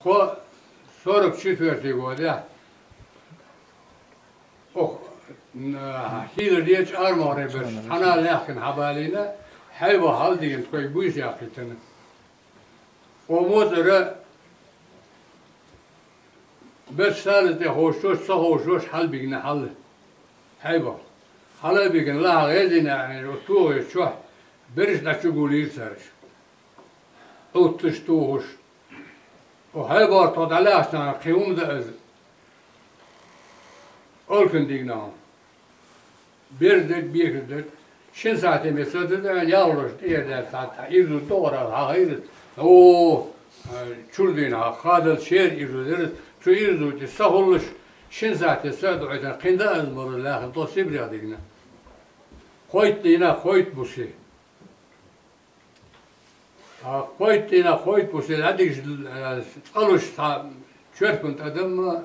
خو 44 года. Oh, hier reeds armoede hebben. Hanna leggen habalina. Hij wil haldigen twee boeisjachten. Omotere. Bestel de hoostos, zo hoostos halbigna hal. Hij wil. Halbigna la redina en rotoer is zo. Bericht dat je guliert is. Oudtestoos. Och hij wordt tot de laatste naar gehoomde. Olkendignaam. Bir Şin saati mesela da yavruş diye saat irdu doğru hayır. O çurdina kadar şer irdu şu irdu sahulmuş şin saati söyledi qinda azmur lakin to sibri digna. Koyt dina koyt bu şey. Koyt dina koyt bu şey adik alış çörkünt adam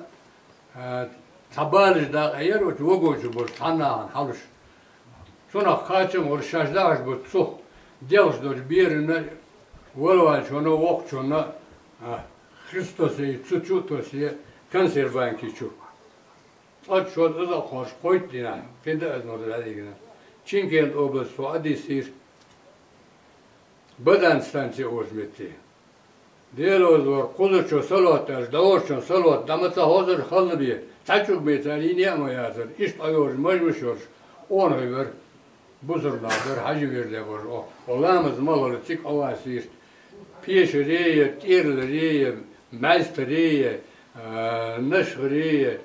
tabarız da eğer o çoğucu bu tanan halış. Sonra kaçım or şajdaş bu çok delş do birine volvan şunu ok şunu Hristosi çuçutosi konservanki çu. At şu da hoş koyt dina. Kendi azmada digina. Çinkent oblast o adisir badan stansiya ozmeti. Diyeloz var kuzuço salatlar, davorço salat, damata hazır halını bir. Taçuk metali niye ama yazır? İş ayıyor, mecbur onu ver. Buzurlardır, hacı verle var. Olamız malları çık avasir. Piyişiriye, tirleriye, mezteriye, nışhriye,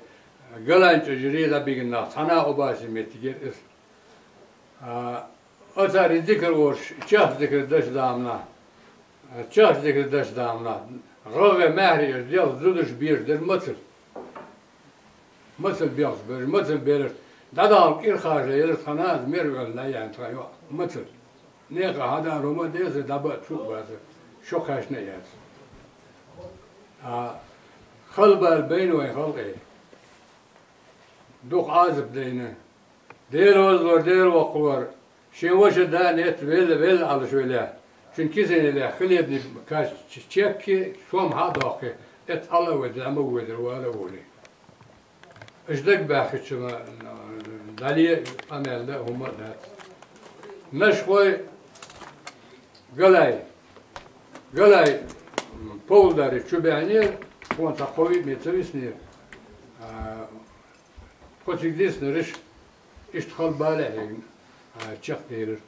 galancıcırıya da bir gün sana obası metigeriz. Atar zikr var, çah zikr daş damla. Çah zikr daş damla. Gıve mehriye, diyal zuduş birdir, mısır. Mısır biyaz verir, mısır verir. Dadam irhaja yelir kanaz mervel la yani trayo mısır. Ne hada Roma dese daba çok bazı. Çok haş ne yaz. Halbal beyni ve halqi. Duk azib deyne. Değil var, değil var. Şey vaşı da net vel alış öyle. Çünkü seneyle xilebni kaç çek ki som hadaki et Allah ve zamu vedir ve ala voli. İşte bakışıma dali amelde huma da. Naşkoy galay povdari çubani konta koy metrisni koçigdisni riş iştihal bale çek değilir.